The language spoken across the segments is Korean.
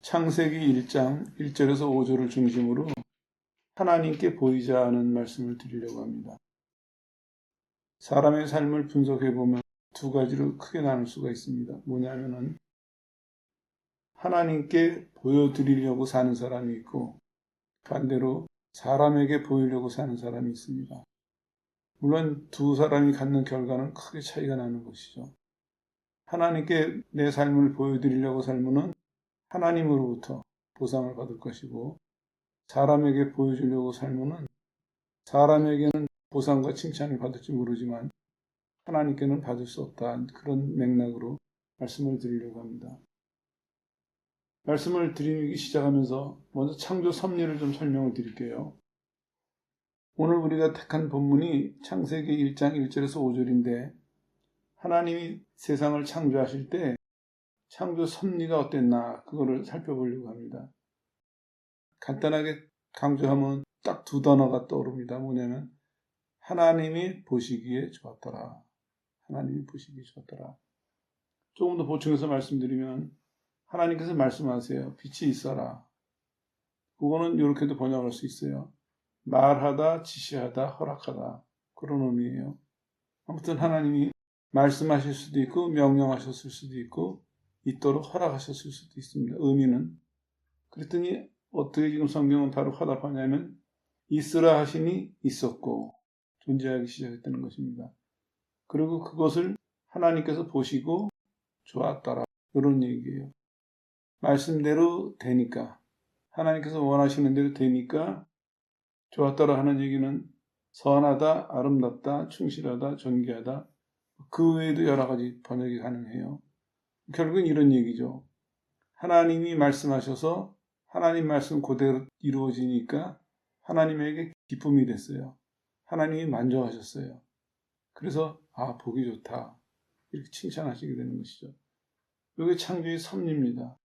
창세기 1장 1절에서 5절을 중심으로 하나님께 보이자 하는 말씀을 드리려고 합니다. 사람의 삶을 분석해보면 두 가지로 크게 나눌 수가 있습니다. 뭐냐면은 하나님께 보여드리려고 사는 사람이 있고 반대로 사람에게 보이려고 사는 사람이 있습니다. 물론 두 사람이 갖는 결과는 크게 차이가 나는 것이죠. 하나님께 내 삶을 보여드리려고 살면은 하나님으로부터 보상을 받을 것이고 사람에게 보여주려고 살면은 사람에게는 보상과 칭찬을 받을지 모르지만 하나님께는 받을 수 없다. 그런 맥락으로 말씀을 드리려고 합니다. 말씀을 드리기 시작하면서 먼저 창조 섭리를 좀 설명을 드릴게요. 오늘 우리가 택한 본문이 창세기 1장 1절에서 5절인데 하나님이 세상을 창조하실 때 창조 섭리가 어땠나 그거를 살펴보려고 합니다. 간단하게 강조하면 딱 두 단어가 떠오릅니다. 뭐냐면 하나님이 보시기에 좋았더라. 하나님이 보시기에 좋았더라. 조금 더 보충해서 말씀드리면 하나님께서 말씀하세요. 빛이 있어라. 그거는 이렇게도 번역할 수 있어요. 말하다, 지시하다, 허락하다. 그런 의미예요. 아무튼 하나님이 말씀하실 수도 있고 명령하셨을 수도 있고 있도록 허락하셨을 수도 있습니다. 의미는. 그랬더니 어떻게 지금 성경은 바로 화답하냐면 있으라 하시니 있었고 존재하기 시작했다는 것입니다. 그리고 그것을 하나님께서 보시고 좋았더라. 이런 얘기예요. 말씀대로 되니까 하나님께서 원하시는 대로 되니까 좋았더라 하는 얘기는 선하다, 아름답다, 충실하다, 존귀하다 그 외에도 여러 가지 번역이 가능해요. 결국은 이런 얘기죠. 하나님이 말씀하셔서 하나님 말씀 그대로 이루어지니까 하나님에게 기쁨이 됐어요. 하나님이 만족하셨어요. 그래서 보기 좋다 이렇게 칭찬하시게 되는 것이죠. 이게 창조의 섭리입니다.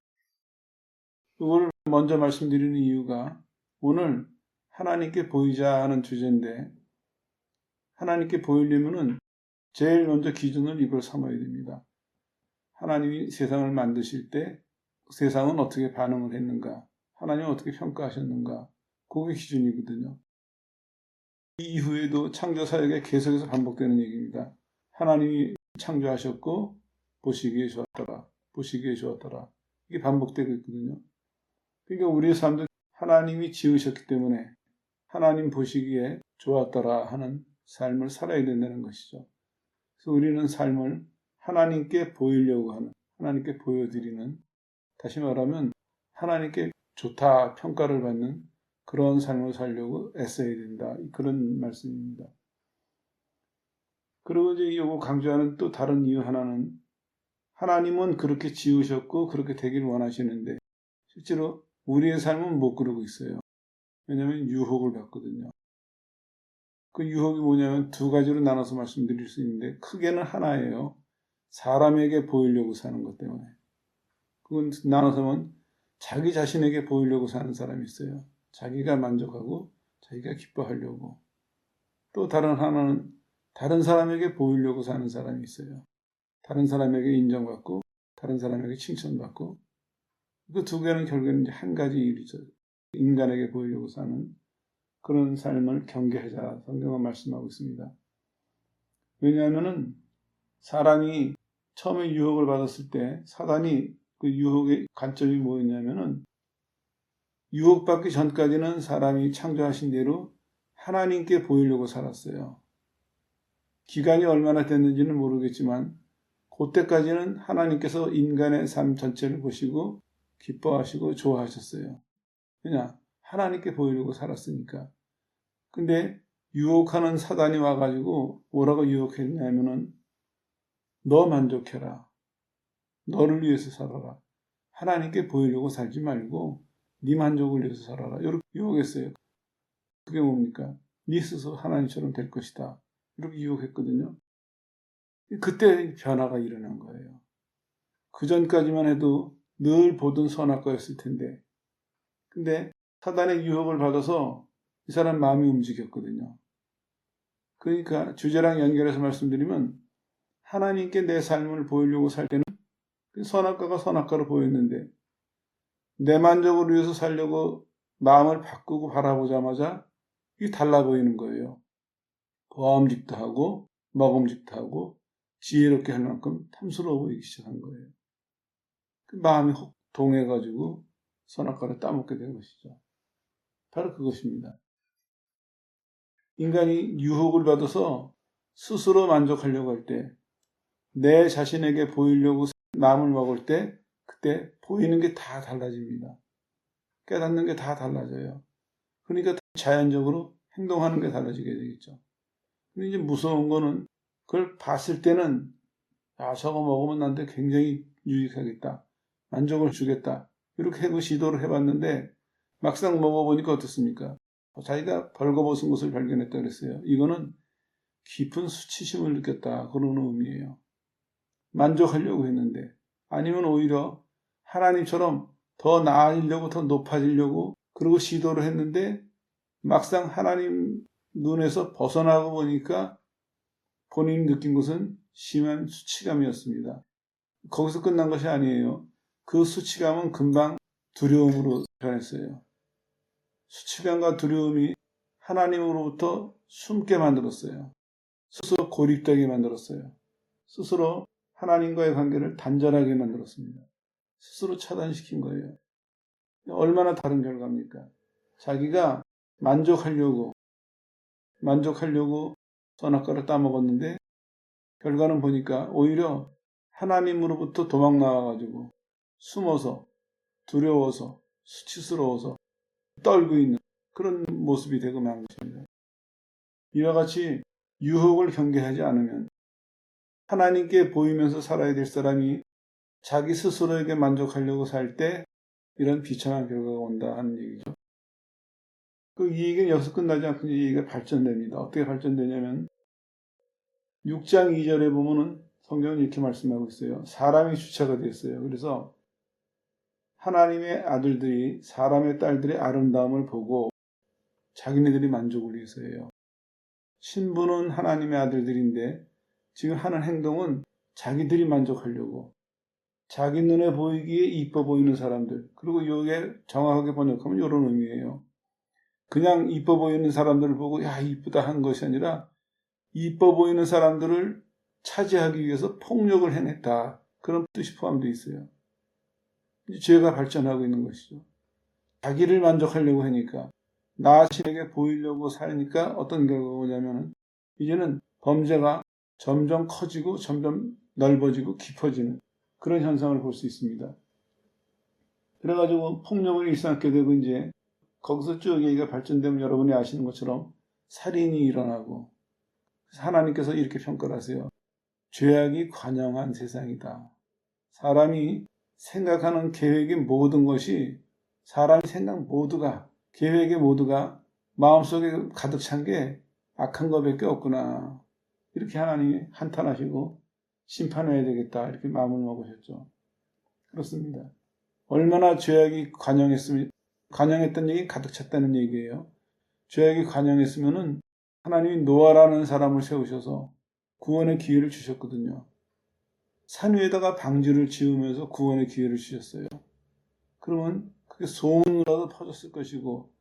이걸 먼저 말씀드리는 이유가 오늘 하나님께 보이자 하는 주제인데 하나님께 보이려면은 제일 먼저 기준은 이걸 삼아야 됩니다. 하나님이 세상을 만드실 때 세상은 어떻게 반응을 했는가? 하나님은 어떻게 평가하셨는가? 그게 기준이거든요. 이 이후에도 창조 사역에 계속해서 반복되는 얘기입니다. 하나님이 창조하셨고 보시기에 좋았더라. 보시기에 좋았더라. 이게 반복되고 있거든요. 그러니까 우리 삶도 하나님이 지으셨기 때문에 하나님 보시기에 좋았더라 하는 삶을 살아야 된다는 것이죠. 그래서 우리는 삶을 하나님께 보이려고 하는, 하나님께 보여드리는, 다시 말하면 하나님께 좋다 평가를 받는 그런 삶을 살려고 애써야 된다. 그런 말씀입니다. 그리고 이제 이거 강조하는 또 다른 이유 하나는 하나님은 그렇게 지으셨고 그렇게 되길 원하시는데 실제로 우리의 삶은 못 그러고 있어요. 왜냐하면 유혹을 받거든요. 그 유혹이 뭐냐면 두 가지로 나눠서 말씀드릴 수 있는데 크게는 하나예요. 사람에게 보이려고 사는 것 때문에. 그건 나눠서면 자기 자신에게 보이려고 사는 사람이 있어요. 자기가 만족하고 자기가 기뻐하려고. 또 다른 하나는 다른 사람에게 보이려고 사는 사람이 있어요. 다른 사람에게 인정받고 다른 사람에게 칭찬받고 그 두 개는 결국에는 이제 한 가지 일이죠. 인간에게 보이려고 사는 그런 삶을 경계하자 성경은 말씀하고 있습니다. 왜냐하면은 사람이 처음에 유혹을 받았을 때 사단이 그 유혹의 관점이 뭐였냐면은 유혹받기 전까지는 사람이 창조하신 대로 하나님께 보이려고 살았어요. 기간이 얼마나 됐는지는 모르겠지만 그때까지는 하나님께서 인간의 삶 전체를 보시고 기뻐하시고 좋아하셨어요. 왜냐? 하나님께 보이려고 살았으니까. 근데 유혹하는 사단이 와가지고 뭐라고 유혹했냐면은 너 만족해라. 너를 위해서 살아라. 하나님께 보이려고 살지 말고 네 만족을 위해서 살아라. 이렇게 유혹했어요. 그게 뭡니까? 네 스스로 하나님처럼 될 것이다. 이렇게 유혹했거든요. 그때 변화가 일어난 거예요. 그 전까지만 해도 늘 보던 선악과였을 텐데 근데 사단의 유혹을 받아서 이 사람 마음이 움직였거든요. 그러니까 주제랑 연결해서 말씀드리면 하나님께 내 삶을 보이려고 살 때는 선악과가 선악과로 보였는데 내 만족을 위해서 살려고 마음을 바꾸고 바라보자마자 이게 달라 보이는 거예요. 보암직도 하고 먹음직도 하고 지혜롭게 할 만큼 탐스러워 보이기 시작한 거예요. 그 마음이 혹 동해가지고 선악과를 따먹게 된 것이죠. 바로 그것입니다. 인간이 유혹을 받아서 스스로 만족하려고 할 때, 내 자신에게 보이려고 마음을 먹을 때, 그때 보이는 게 다 달라집니다. 깨닫는 게 다 달라져요. 그러니까 자연적으로 행동하는 게 달라지게 되겠죠. 근데 이제 무서운 거는 그걸 봤을 때는 저거 먹으면 나한테 굉장히 유익하겠다. 만족을 주겠다. 이렇게 해서 시도를 해봤는데 막상 먹어보니까 어떻습니까? 자기가 벌거벗은 것을 발견했다 그랬어요. 이거는 깊은 수치심을 느꼈다. 그런 의미예요. 만족하려고 했는데 아니면 오히려 하나님처럼 더 나아지려고 더 높아지려고 그러고 시도를 했는데 막상 하나님 눈에서 벗어나고 보니까 본인이 느낀 것은 심한 수치감이었습니다. 거기서 끝난 것이 아니에요. 그 수치감은 금방 두려움으로 변했어요. 수치감과 두려움이 하나님으로부터 숨게 만들었어요. 스스로 고립되게 만들었어요. 스스로 하나님과의 관계를 단절하게 만들었습니다. 스스로 차단시킨 거예요. 얼마나 다른 결과입니까? 자기가 만족하려고 선악과를 따먹었는데 결과는 보니까 오히려 하나님으로부터 도망 나와가지고 숨어서 두려워서 수치스러워서 떨고 있는 그런 모습이 되고 만 것입니다. 이와 같이 유혹을 경계하지 않으면 하나님께 보이면서 살아야 될 사람이 자기 스스로에게 만족하려고 살 때 이런 비참한 결과가 온다 하는 얘기죠. 이 얘기는 여기서 끝나지 않고 이 얘기가 발전됩니다. 어떻게 발전되냐면 6장 2절에 보면은 성경은 이렇게 말씀하고 있어요. 사람이 주체가 됐어요. 그래서 하나님의 아들들이 사람의 딸들의 아름다움을 보고 자기네들이 만족을 위해서예요. 신부는 하나님의 아들들인데 지금 하는 행동은 자기들이 만족하려고 자기 눈에 보이기에 이뻐 보이는 사람들, 그리고 이게 정확하게 번역하면 이런 의미예요. 그냥 이뻐 보이는 사람들을 보고 야 이쁘다 한 것이 아니라 이뻐 보이는 사람들을 차지하기 위해서 폭력을 해냈다. 그런 뜻이 포함되어 있어요. 죄가 발전하고 있는 것이죠. 자기를 만족하려고 하니까 나 자신에게 보이려고 살니까 어떤 결과가 오냐면 이제는 범죄가 점점 커지고 점점 넓어지고 깊어지는 그런 현상을 볼 수 있습니다. 그래가지고 폭력을 일삼게 되고 이제 거기서 쭉 얘기가 발전되면 여러분이 아시는 것처럼 살인이 일어나고 하나님께서 이렇게 평가를 하세요. 죄악이 관영한 세상이다. 사람이 생각하는 계획의 모든 것이 사람의 생각 모두가 계획의 모두가 마음속에 가득 찬 게 악한 것밖에 없구나. 이렇게 하나님이 한탄하시고 심판해야 되겠다. 이렇게 마음을 먹으셨죠. 그렇습니다. 얼마나 죄악이 관영했으면 관영했던 얘기 가득 찼다는 얘기예요. 죄악이 관영했으면은 하나님이 노아라는 사람을 세우셔서 구원의 기회를 주셨거든요. 산 위에다가 방주를 지으면서 구원의 기회를 주셨어요. 그러면 그게 소문으로라도 퍼졌을 것이고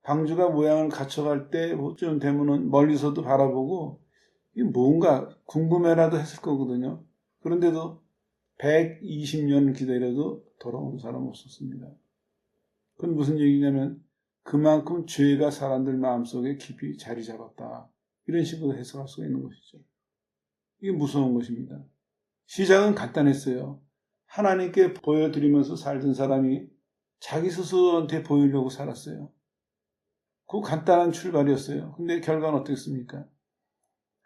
방주가 모양을 갖춰갈 때쯤 되면은 멀리서도 바라보고 이게 뭔가 궁금해라도 했을 거거든요. 그런데도 120년 기다려도 돌아온 사람 없었습니다. 그건 무슨 얘기냐면 그만큼 죄가 사람들 마음속에 깊이 자리 잡았다. 이런 식으로 해석할 수가 있는 것이죠. 이게 무서운 것입니다. 시작은 간단했어요. 하나님께 보여드리면서 살던 사람이 자기 스스로한테 보이려고 살았어요. 그 간단한 출발이었어요. 근데 결과는 어떻습니까?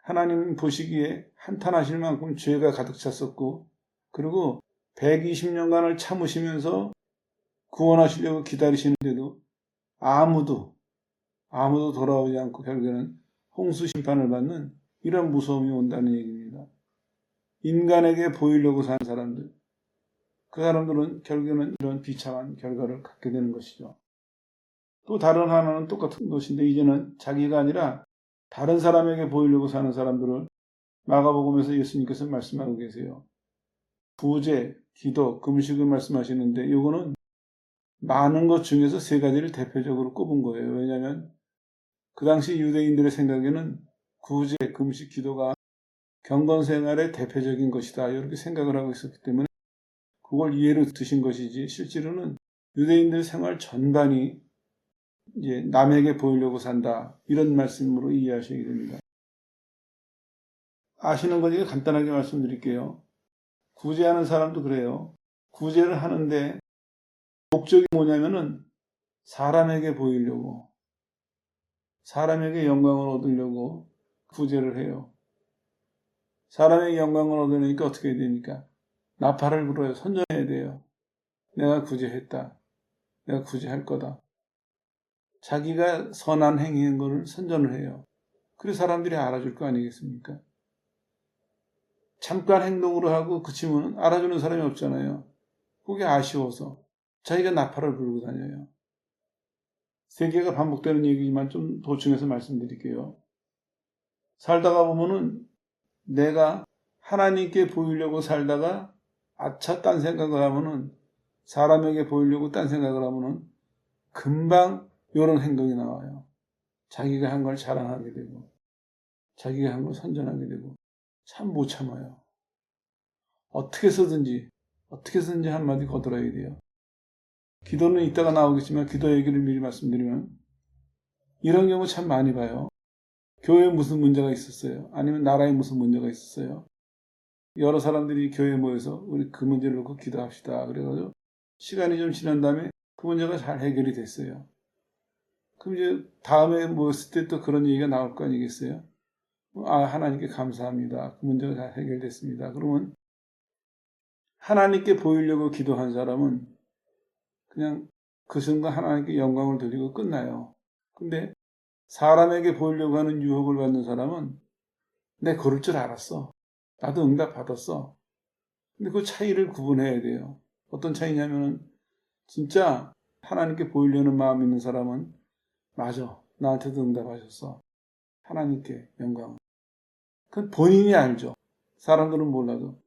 하나님 보시기에 한탄하실 만큼 죄가 가득 찼었고 그리고 120년간을 참으시면서 구원하시려고 기다리시는데도 아무도 돌아오지 않고 결국에는 홍수 심판을 받는 이런 무서움이 온다는 얘기입니다. 인간에게 보이려고 산 사람들, 그 사람들은 결국에는 이런 비참한 결과를 갖게 되는 것이죠. 또 다른 하나는 똑같은 것인데 이제는 자기가 아니라 다른 사람에게 보이려고 사는 사람들을 마가복음에서 예수님께서 말씀하고 계세요. 구제, 기도, 금식을 말씀하시는데 이거는 많은 것 중에서 세 가지를 대표적으로 꼽은 거예요. 왜냐하면 그 당시 유대인들의 생각에는 구제, 금식, 기도가 경건생활의 대표적인 것이다. 이렇게 생각을 하고 있었기 때문에 그걸 이해로 드신 것이지 실제로는 유대인들 생활 전반이 이제 남에게 보이려고 산다. 이런 말씀으로 이해하시게 됩니다. 아시는 거니까 간단하게 말씀드릴게요. 구제하는 사람도 그래요. 구제를 하는데 목적이 뭐냐면은 사람에게 보이려고, 사람에게 영광을 얻으려고 구제를 해요. 사람에게 영광을 얻으니까 어떻게 해야 되니까? 나팔을 불어요. 선전해야 돼요. 내가 구제했다. 내가 구제할 거다. 자기가 선한 행위한 것을 선전을 해요. 그래서 사람들이 알아줄 거 아니겠습니까? 잠깐 행동으로 하고 그치면 알아주는 사람이 없잖아요. 그게 아쉬워서 자기가 나팔을 불고 다녀요. 세 개가 반복되는 얘기지만 좀 보충해서 말씀드릴게요. 살다가 보면은 내가 하나님께 보이려고 살다가 아차 딴 생각을 하면은 사람에게 보이려고 딴 생각을 하면은 금방 이런 행동이 나와요. 자기가 한 걸 자랑하게 되고 자기가 한 걸 선전하게 되고 참 못 참아요. 어떻게 해서든지 한마디 거들어야 돼요. 기도는 이따가 나오겠지만 기도 얘기를 미리 말씀드리면 이런 경우 참 많이 봐요. 교회에 무슨 문제가 있었어요. 아니면 나라에 무슨 문제가 있었어요. 여러 사람들이 교회에 모여서 우리 그 문제를 놓고 기도합시다. 그래가지고 시간이 좀 지난 다음에 그 문제가 잘 해결이 됐어요. 그럼 이제 다음에 모였을 때 또 그런 얘기가 나올 거 아니겠어요? 하나님께 감사합니다. 그 문제가 잘 해결됐습니다. 그러면 하나님께 보이려고 기도한 사람은 그냥 그 순간 하나님께 영광을 돌리고 끝나요. 근데 사람에게 보이려고 하는 유혹을 받는 사람은 내 그럴 줄 알았어. 나도 응답 받았어. 근데 그 차이를 구분해야 돼요. 어떤 차이냐면은 진짜 하나님께 보이려는 마음 있는 사람은 맞아. 나한테도 응답하셨어. 하나님께 영광. 그건 본인이 알죠. 사람들은 몰라도.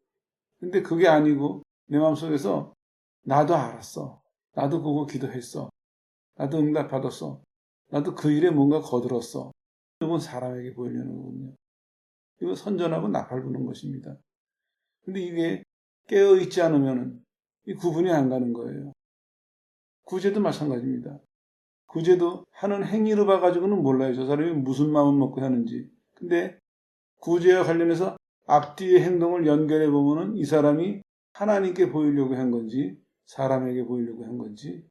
근데 그게 아니고 내 마음속에서 나도 알았어. 나도 그거 기도했어. 나도 응답 받았어. 나도 그 일에 뭔가 거들었어. 이건 사람에게 보이려는 거거든요. 이거 선전하고 나팔 부는 것입니다. 근데 이게 깨어있지 않으면 이 구분이 안 가는 거예요. 구제도 마찬가지입니다. 구제도 하는 행위로 봐가지고는 몰라요. 저 사람이 무슨 마음 먹고 하는지. 근데 구제와 관련해서 앞뒤의 행동을 연결해 보면은 이 사람이 하나님께 보이려고 한 건지 사람에게 보이려고 한 건지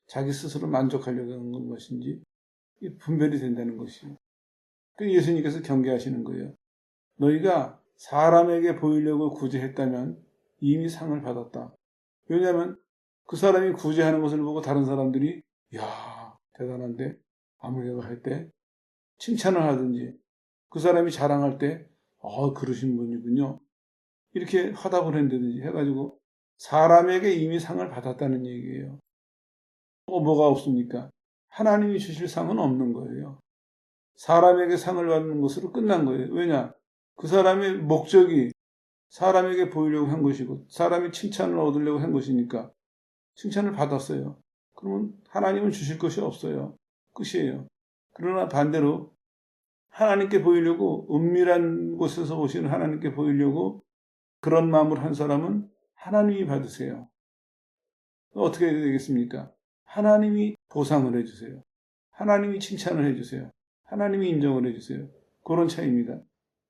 자기 스스로 만족하려고 한 것인지 분별이 된다는 것이에요. 그 예수님께서 경계하시는 거예요. 너희가 사람에게 보이려고 구제했다면 이미 상을 받았다. 왜냐하면 그 사람이 구제하는 것을 보고 다른 사람들이 야 대단한데 아무개가 할 때 칭찬을 하든지 그 사람이 자랑할 때 그러신 분이군요. 이렇게 화답을 한다든지 해가지고 사람에게 이미 상을 받았다는 얘기예요. 뭐가 없습니까? 하나님이 주실 상은 없는 거예요. 사람에게 상을 받는 것으로 끝난 거예요. 왜냐? 그 사람의 목적이 사람에게 보이려고 한 것이고 사람이 칭찬을 얻으려고 한 것이니까 칭찬을 받았어요. 그러면 하나님은 주실 것이 없어요. 끝이에요. 그러나 반대로 하나님께 보이려고 은밀한 곳에서 오시는 하나님께 보이려고 그런 마음을 한 사람은 하나님이 받으세요. 어떻게 해야 되겠습니까? 하나님이 보상을 해주세요. 하나님이 칭찬을 해주세요. 하나님이 인정을 해주세요. 그런 차이입니다.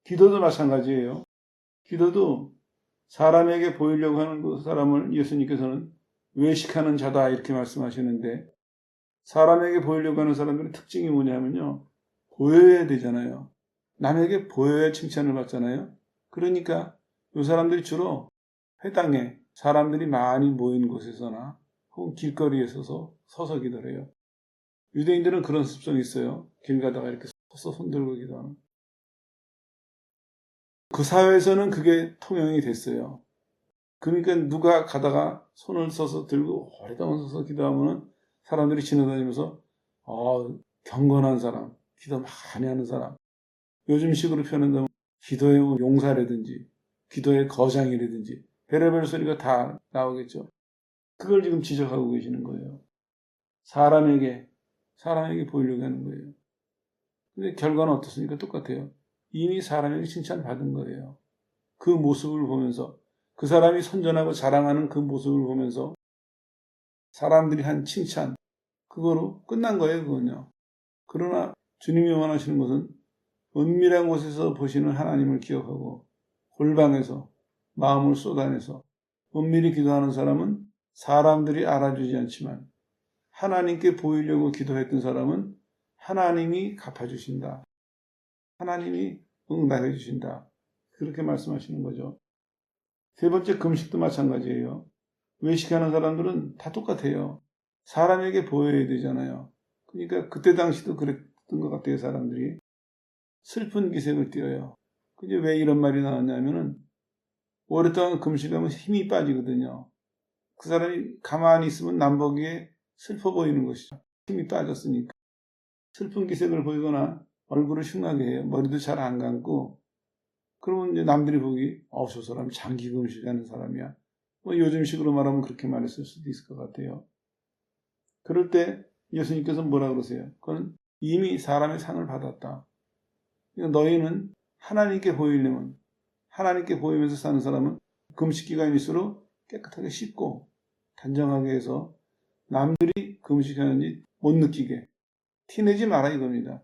기도도 마찬가지예요. 기도도 사람에게 보이려고 하는 그 사람을 예수님께서는 외식하는 자다 이렇게 말씀하시는데 사람에게 보이려고 하는 사람들의 특징이 뭐냐면요. 보여야 되잖아요. 남에게 보여야 칭찬을 받잖아요. 그러니까 이 사람들이 주로 회당에 사람들이 많이 모인 곳에서나 혹은 길거리에 서서 기도를 해요. 유대인들은 그런 습성이 있어요. 길 가다가 이렇게 서서 손들고 기도하는. 그 사회에서는 그게 통용이 됐어요. 그러니까 누가 가다가 손을 서서 들고 오랫동안 서서 기도하면 사람들이 지나다니면서 경건한 사람, 기도 많이 하는 사람. 요즘식으로 표현한다면 기도의 용사라든지 기도의 거장이라든지 별의별 소리가 다 나오겠죠. 그걸 지금 지적하고 계시는 거예요. 사람에게 보이려고 하는 거예요. 근데 결과는 어떻습니까? 똑같아요. 이미 사람에게 칭찬받은 거예요. 그 모습을 보면서, 그 사람이 선전하고 자랑하는 그 모습을 보면서 사람들이 한 칭찬, 그거로 끝난 거예요, 그건요. 그러나 주님이 원하시는 것은 은밀한 곳에서 보시는 하나님을 기억하고 골방에서 마음을 쏟아내서 은밀히 기도하는 사람은 사람들이 알아주지 않지만 하나님께 보이려고 기도했던 사람은 하나님이 갚아주신다. 하나님이 응답해 주신다. 그렇게 말씀하시는 거죠. 세 번째, 금식도 마찬가지예요. 외식하는 사람들은 다 똑같아요. 사람에게 보여야 되잖아요. 그러니까 그때 당시도 그랬던 것 같아요. 사람들이 슬픈 기색을 띄어요. 근데 왜 이런 말이 나왔냐면은 오랫동안 금식하면 힘이 빠지거든요. 그 사람이 가만히 있으면 남보기에 슬퍼 보이는 것이죠. 힘이 빠졌으니까. 슬픈 기색을 보이거나 얼굴을 흉하게 해요. 머리도 잘 안 감고. 그러면 이제 남들이 보기, 저 사람이 장기 금식하는 사람이야. 뭐 요즘식으로 말하면 그렇게 말했을 수도 있을 것 같아요. 그럴 때 예수님께서 뭐라 그러세요? 그건 이미 사람의 상을 받았다. 그러니까 너희는 하나님께 보이려면, 하나님께 보이면서 사는 사람은 금식 기간일수록 깨끗하게 씻고 단정하게 해서 남들이 금식하는지 못 느끼게 티내지 마라 이겁니다.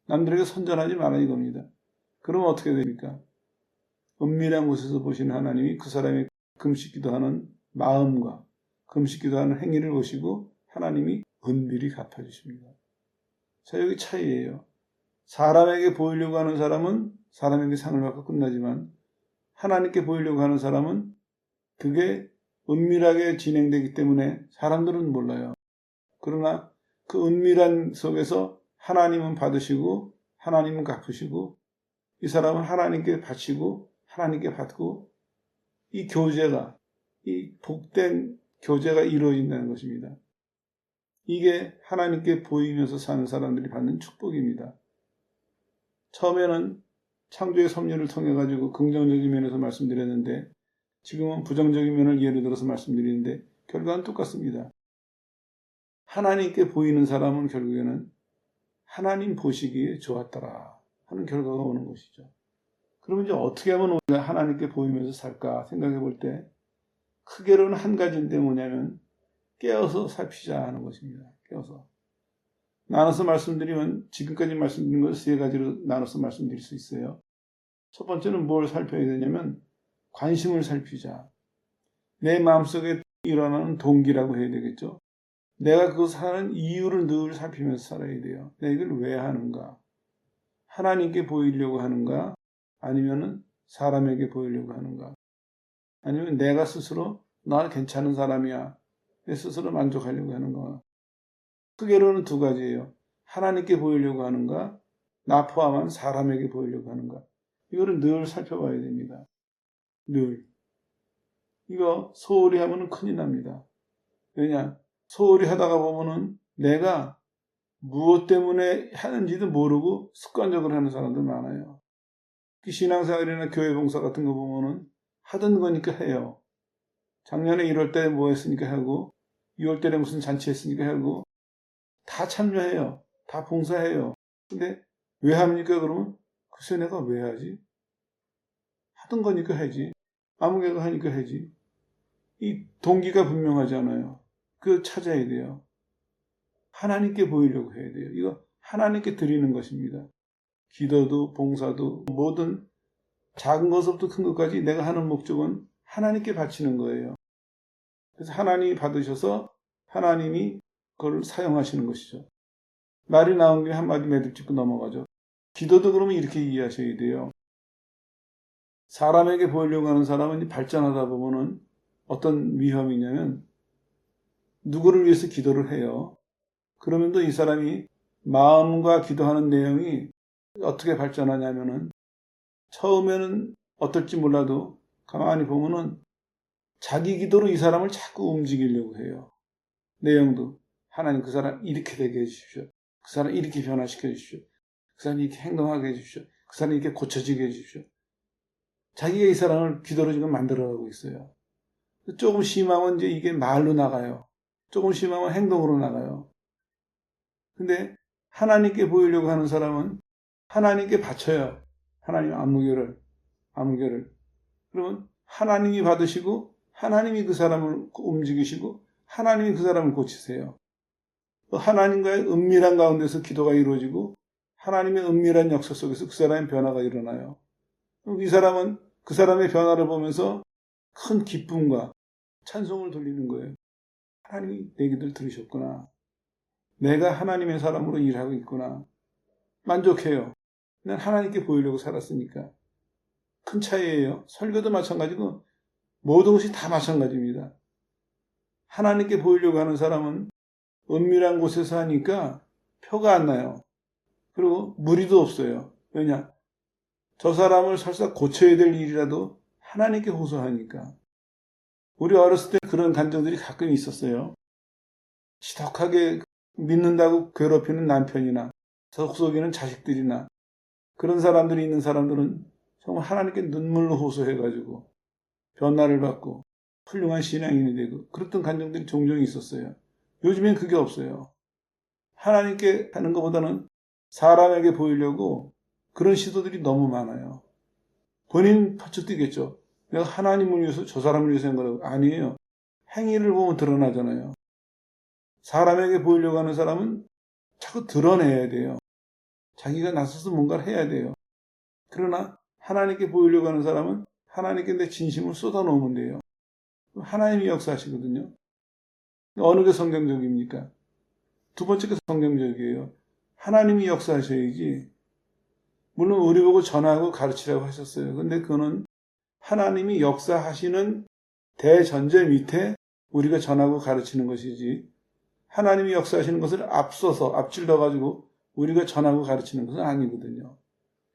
남들에게 선전하지 마라 이겁니다. 그러면 어떻게 됩니까? 은밀한 곳에서 보시는 하나님이 그 사람의 금식 기도하는 마음과 금식 기도하는 행위를 보시고 하나님이 은밀히 갚아주십니다. 자, 여기 차이예요. 사람에게 보이려고 하는 사람은 사람에게 상을 받고 끝나지만 하나님께 보이려고 하는 사람은 그게 은밀하게 진행되기 때문에 사람들은 몰라요. 그러나 그 은밀한 속에서 하나님은 받으시고 하나님은 갚으시고 이 사람은 하나님께 바치고 하나님께 받고 이 교제가, 이 복된 교제가 이루어진다는 것입니다. 이게 하나님께 보이면서 사는 사람들이 받는 축복입니다. 처음에는 창조의 섭리를 통해 가지고 긍정적인 면에서 말씀드렸는데 지금은 부정적인 면을 예를 들어서 말씀드리는데 결과는 똑같습니다. 하나님께 보이는 사람은 결국에는 하나님 보시기에 좋았더라 하는 결과가 오는 것이죠. 그러면 이제 어떻게 하면 우리가 하나님께 보이면서 살까 생각해 볼 때 크게로는 한 가지인데 뭐냐면 깨어서 살피자 하는 것입니다. 깨어서. 나눠서 말씀드리면 지금까지 말씀드린 걸 세 가지로 나눠서 말씀드릴 수 있어요. 첫 번째는 뭘 살펴야 되냐면 관심을 살피자. 내 마음속에 일어나는 동기라고 해야 되겠죠. 내가 그것을 하는 이유를 늘 살피면서 살아야 돼요. 내가 이걸 왜 하는가? 하나님께 보이려고 하는가? 아니면은 사람에게 보이려고 하는가? 아니면 내가 스스로 나 괜찮은 사람이야. 내 스스로 만족하려고 하는가? 크게로는 두 가지예요. 하나님께 보이려고 하는가? 나 포함한 사람에게 보이려고 하는가? 이거를 늘 살펴봐야 됩니다. 늘. 이거 소홀히 하면 큰일 납니다. 왜냐? 소홀히 하다가 보면은 내가 무엇 때문에 하는지도 모르고 습관적으로 하는 사람들 많아요. 신앙생활이나 교회 봉사 같은 거 보면은 하던 거니까 해요. 작년에 1월 달에 뭐 했으니까 하고 2월 달에 무슨 잔치 했으니까 하고 다 참여해요. 다 봉사해요. 근데 왜 합니까? 그러면 글쎄 내가 왜 하지? 하던 거니까 하지. 아무개가 하니까 하지. 이 동기가 분명하잖아요. 그거 찾아야 돼요. 하나님께 보이려고 해야 돼요. 이거 하나님께 드리는 것입니다. 기도도 봉사도 모든 작은 것부터 큰 것까지 내가 하는 목적은 하나님께 바치는 거예요. 그래서 하나님이 받으셔서 하나님이 그걸 사용하시는 것이죠. 말이 나온 김에 한마디 매듭짓고 넘어가죠. 기도도 그러면 이렇게 이해하셔야 돼요. 사람에게 보이려고 하는 사람은 발전하다 보면은 어떤 위험이냐면 누구를 위해서 기도를 해요. 그러면 또 이 사람이 마음과 기도하는 내용이 어떻게 발전하냐면은 처음에는 어떨지 몰라도 가만히 보면은 자기 기도로 이 사람을 자꾸 움직이려고 해요. 내용도 하나님 그 사람 이렇게 되게 해주십시오. 그 사람 이렇게 변화시켜 주십시오. 그 사람 이렇게 행동하게 해주십시오. 그 사람 이렇게 고쳐지게 해주십시오. 자기가 이 사람을 기도로 지금 만들어가고 있어요. 조금 심하면 이제 이게 말로 나가요. 조금 심하면 행동으로 나가요. 근데 하나님께 보이려고 하는 사람은 하나님께 바쳐요. 하나님 아무개를. 그러면 하나님이 받으시고 하나님이 그 사람을 움직이시고 하나님이 그 사람을 고치세요. 하나님과의 은밀한 가운데서 기도가 이루어지고 하나님의 은밀한 역사 속에서 그 사람의 변화가 일어나요. 이 사람은 그 사람의 변화를 보면서 큰 기쁨과 찬송을 돌리는 거예요. 하나님이 내 기도를 들으셨구나. 내가 하나님의 사람으로 일하고 있구나. 만족해요. 난 하나님께 보이려고 살았으니까. 큰 차이예요. 설교도 마찬가지고 모든 것이 다 마찬가지입니다. 하나님께 보이려고 하는 사람은 은밀한 곳에서 하니까 표가 안 나요. 그리고 무리도 없어요. 왜냐? 저 사람을 설사 고쳐야 될 일이라도 하나님께 호소하니까. 우리 어렸을 때 그런 감정들이 가끔 있었어요. 지독하게 믿는다고 괴롭히는 남편이나 속속이는 자식들이나 그런 사람들이 있는 사람들은 정말 하나님께 눈물로 호소해가지고 변화를 받고 훌륭한 신앙인이 되고 그랬던 감정들이 종종 있었어요. 요즘엔 그게 없어요. 하나님께 하는 것보다는 사람에게 보이려고 그런 시도들이 너무 많아요. 본인 파측 뛰겠죠. 내가 하나님을 위해서 저 사람을 위해서 한 거라고. 아니에요. 행위를 보면 드러나잖아요. 사람에게 보이려고 하는 사람은 자꾸 드러내야 돼요. 자기가 나서서 뭔가를 해야 돼요. 그러나 하나님께 보이려고 하는 사람은 하나님께 내 진심을 쏟아놓으면 돼요. 하나님이 역사하시거든요. 어느 게 성경적입니까? 두 번째가 성경적이에요. 하나님이 역사하셔야지. 물론 우리 보고 전하고 가르치라고 하셨어요. 근데 그거는 하나님이 역사하시는 대전제 밑에 우리가 전하고 가르치는 것이지 하나님이 역사하시는 것을 앞서서 앞질러가지고 우리가 전하고 가르치는 것은 아니거든요.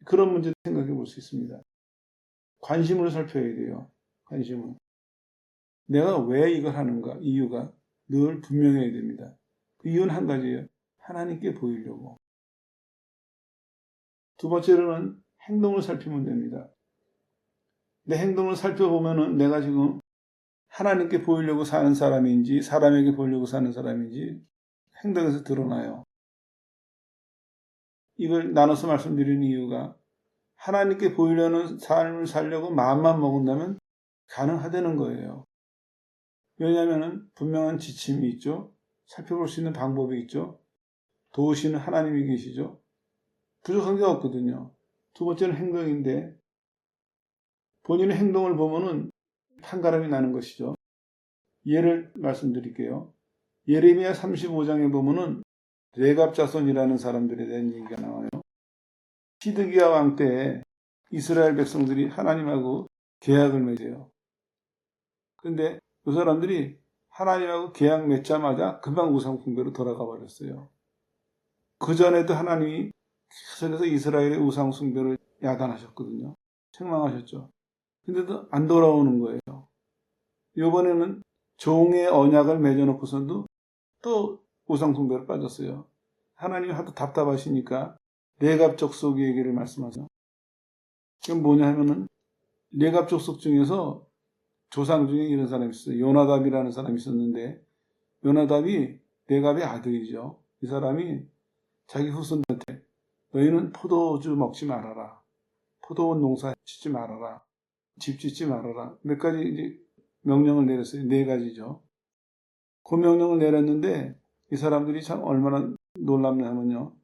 그런 문제를 생각해 볼 수 있습니다. 관심을 살펴야 돼요. 관심을. 내가 왜 이걸 하는가? 이유가 늘 분명해야 됩니다. 그 이유는 한 가지예요. 하나님께 보이려고. 두 번째로는 행동을 살피면 됩니다. 내 행동을 살펴보면은 내가 지금 하나님께 보이려고 사는 사람인지 사람에게 보이려고 사는 사람인지 행동에서 드러나요. 이걸 나눠서 말씀드리는 이유가 하나님께 보이려는 삶을 살려고 마음만 먹은다면 가능하다는 거예요. 왜냐하면 분명한 지침이 있죠. 살펴볼 수 있는 방법이 있죠. 도우시는 하나님이 계시죠. 부족한 게 없거든요. 두 번째는 행동인데 본인의 행동을 보면은 판가름이 나는 것이죠. 예를 말씀드릴게요. 예레미야 35장에 보면은 레갑 자손이라는 사람들에 대한 얘기가 나와요. 시드기야 왕 때에 이스라엘 백성들이 하나님하고 계약을 맺어요. 그런데 그 사람들이 하나님하고 계약 맺자마자 금방 우상 숭배로 돌아가 버렸어요. 그 전에도 하나님이 계속해서 이스라엘의 우상 숭배를 야단하셨거든요. 책망하셨죠. 근데도 안 돌아오는 거예요. 이번에는 종의 언약을 맺어놓고서도 또 우상 숭배로 빠졌어요. 하나님이 하도 답답하시니까 레갑 족속 얘기를 말씀하세요. 그건 뭐냐 하면은 레갑 족속 중에서 조상 중에 이런 사람이 있어요. 요나답이라는 사람이 있었는데 요나답이 레갑의 아들이죠. 이 사람이 자기 후손한테 너희는 포도주 먹지 말아라. 포도원 농사 짓지 말아라. 집 짓지 말아라. 몇 가지 이제 명령을 내렸어요. 네 가지죠. 그 명령을 내렸는데 이 사람들이 참 얼마나 놀랍냐 하면요.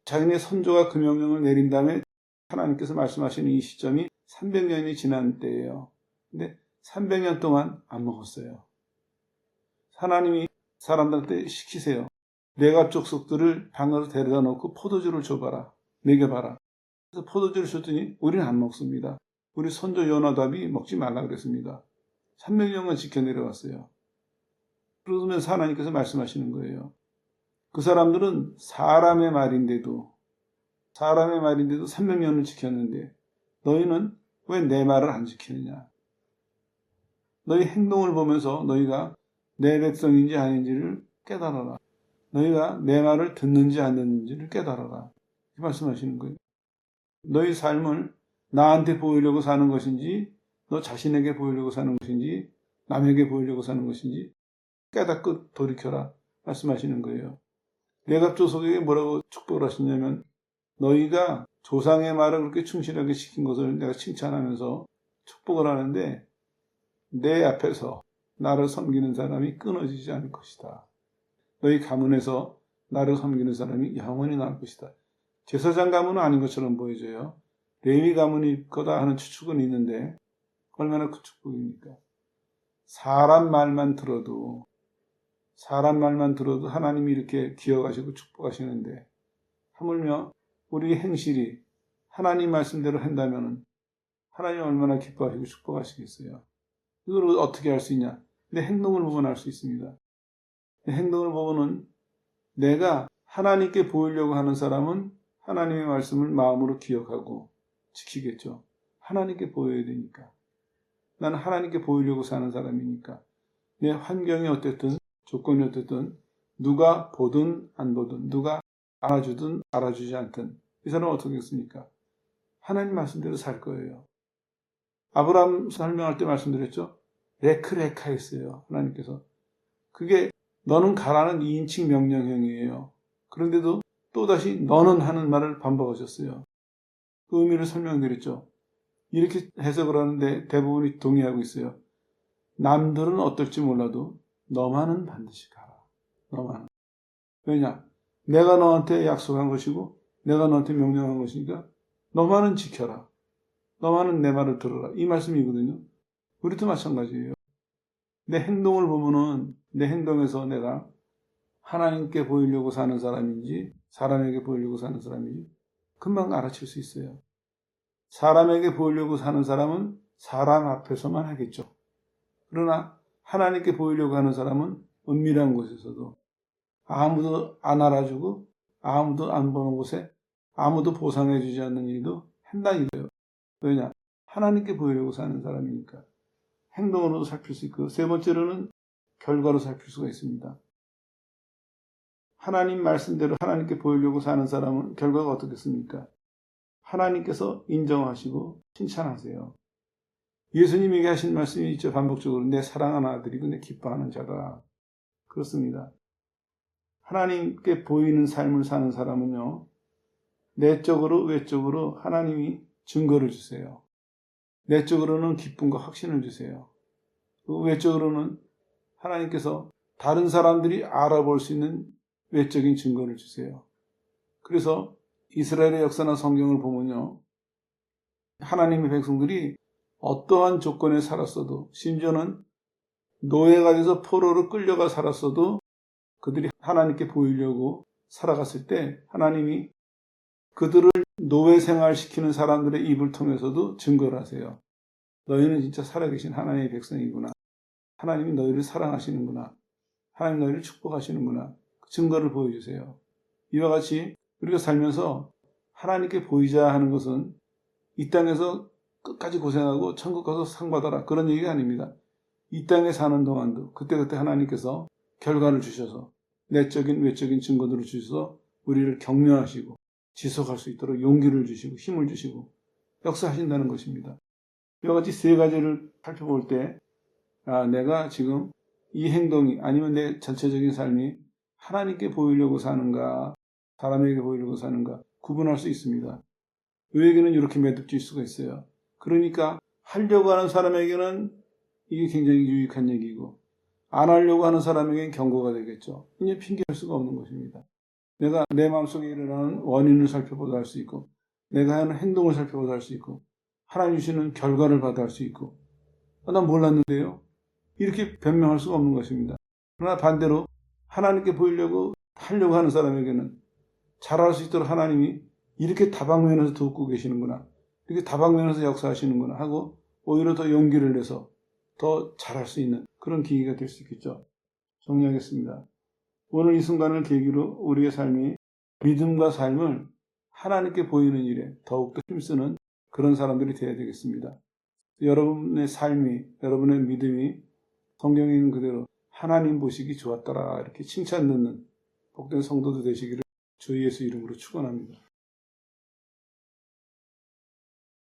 자기네 선조가 그 명령을 내린 다음에 하나님께서 말씀하시는 이 시점이 300년이 지난 때예요. 근데 300년 동안 안 먹었어요. 하나님이 사람들한테 시키세요. 레갑 족속들을 방으로 데려다 놓고 포도주를 줘봐라. 먹여봐라. 그래서 포도주를 줬더니 우리는 안 먹습니다. 우리 선조 요나답이 먹지 말라 그랬습니다. 300년간 지켜 내려왔어요. 그러면서 하나님께서 말씀하시는 거예요. 그 사람들은 사람의 말인데도 300년을 지켰는데 너희는 왜 내 말을 안 지키느냐. 너희 행동을 보면서 너희가 내 백성인지 아닌지를 깨달아라. 너희가 내 말을 듣는지 안 듣는지를 깨달아라. 이렇게 말씀하시는 거예요. 너희 삶을 나한테 보이려고 사는 것인지 너 자신에게 보이려고 사는 것인지 남에게 보이려고 사는 것인지 깨닫고 돌이켜라 말씀하시는 거예요. 내갑조석에게 뭐라고 축복을 하시냐면 너희가 조상의 말을 그렇게 충실하게 지킨 것을 내가 칭찬하면서 축복을 하는데 내 앞에서 나를 섬기는 사람이 끊어지지 않을 것이다. 너희 가문에서 나를 섬기는 사람이 영원히 나올 것이다. 제사장 가문은 아닌 것처럼 보여져요. 레위 가문이 거다 하는 추측은 있는데 얼마나 큰 축복입니까? 사람 말만 들어도 하나님이 이렇게 기억하시고 축복하시는데 하물며 우리의 행실이 하나님 말씀대로 한다면 하나님 얼마나 기뻐하시고 축복하시겠어요. 이걸 어떻게 할 수 있냐? 내 행동을 보면 알 수 있습니다. 내 행동을 보면은 내가 하나님께 보이려고 하는 사람은 하나님의 말씀을 마음으로 기억하고 지키겠죠. 하나님께 보여야 되니까. 나는 하나님께 보이려고 사는 사람이니까. 내 환경이 어땠든 조건이 어땠든 누가 보든 안 보든 누가 알아주든 알아주지 않든 이 사람은 어떻게 했습니까? 하나님 말씀대로 살 거예요. 아브라함 설명할 때 말씀드렸죠. 레크레카 했어요. 하나님께서. 그게 너는 가라는 2인칭 명령형이에요. 그런데도 또다시 너는 하는 말을 반복하셨어요. 그 의미를 설명드렸죠. 이렇게 해석을 하는데 대부분이 동의하고 있어요. 남들은 어떨지 몰라도 너만은 반드시 가라. 너만은. 왜냐? 내가 너한테 약속한 것이고 내가 너한테 명령한 것이니까 너만은 지켜라. 너만은 내 말을 들어라. 이 말씀이거든요. 우리도 마찬가지예요. 내 행동을 보면은 내 행동에서 내가 하나님께 보이려고 사는 사람인지 사람에게 보이려고 사는 사람인지 금방 알아챌 수 있어요. 사람에게 보이려고 사는 사람은 사람 앞에서만 하겠죠. 그러나 하나님께 보이려고 하는 사람은 은밀한 곳에서도 아무도 안 알아주고 아무도 안 보는 곳에 아무도 보상해주지 않는 일도 한다는 거예요. 왜냐? 하나님께 보이려고 사는 사람이니까. 행동으로도 살필 수 있고 세 번째로는 결과로 살필 수가 있습니다. 하나님 말씀대로 하나님께 보이려고 사는 사람은 결과가 어떻겠습니까? 하나님께서 인정하시고 칭찬하세요. 예수님에게 하신 말씀이 있죠. 반복적으로 내 사랑하는 아들이고 내 기뻐하는 자다. 그렇습니다. 하나님께 보이는 삶을 사는 사람은요. 내적으로 외적으로 하나님이 증거를 주세요. 내적으로는 기쁨과 확신을 주세요. 외적으로는 하나님께서 다른 사람들이 알아볼 수 있는 외적인 증거를 주세요. 그래서 이스라엘의 역사나 성경을 보면요. 하나님의 백성들이 어떠한 조건에 살았어도 심지어는 노예가 돼서 포로로 끌려가 살았어도 그들이 하나님께 보이려고 살아갔을 때 하나님이 그들을 노예 생활시키는 사람들의 입을 통해서도 증거를 하세요. 너희는 진짜 살아계신 하나님의 백성이구나. 하나님이 너희를 사랑하시는구나. 하나님 너희를 축복하시는구나. 그 증거를 보여주세요. 이와 같이 우리가 살면서 하나님께 보이자 하는 것은 이 땅에서 끝까지 고생하고 천국 가서 상 받아라 그런 얘기가 아닙니다. 이 땅에 사는 동안도 그때그때 하나님께서 결과를 주셔서 내적인 외적인 증거들을 주셔서 우리를 격려하시고 지속할 수 있도록 용기를 주시고 힘을 주시고 역사하신다는 것입니다. 이와 같이 세 가지를 살펴볼 때 내가 지금 이 행동이 아니면 내 전체적인 삶이 하나님께 보이려고 사는가 사람에게 보이려고 사는가 구분할 수 있습니다. 우리에게는 이렇게 매듭질 수가 있어요. 그러니까 하려고 하는 사람에게는 이게 굉장히 유익한 얘기고 안 하려고 하는 사람에게는 경고가 되겠죠. 이제 핑계할 수가 없는 것입니다. 내가 내 마음속에 일어나는 원인을 살펴보다 할 수 있고 내가 하는 행동을 살펴보다 할 수 있고 하나님 주시는 결과를 받아 할 수 있고 난 몰랐는데요. 이렇게 변명할 수가 없는 것입니다. 그러나 반대로 하나님께 보이려고 하려고 하는 사람에게는 잘할 수 있도록 하나님이 이렇게 다방면에서 돕고 계시는구나. 이렇게 다방면에서 역사하시는구나 하고 오히려 더 용기를 내서 더 잘할 수 있는 그런 기회가 될 수 있겠죠. 정리하겠습니다. 오늘 이 순간을 계기로 우리의 삶이 믿음과 삶을 하나님께 보이는 일에 더욱더 힘쓰는 그런 사람들이 되어야 되겠습니다. 여러분의 삶이, 여러분의 믿음이 성경에 있는 그대로 하나님 보시기 좋았더라 이렇게 칭찬 듣는 복된 성도도 되시기를 주 예수 이름으로 축원합니다.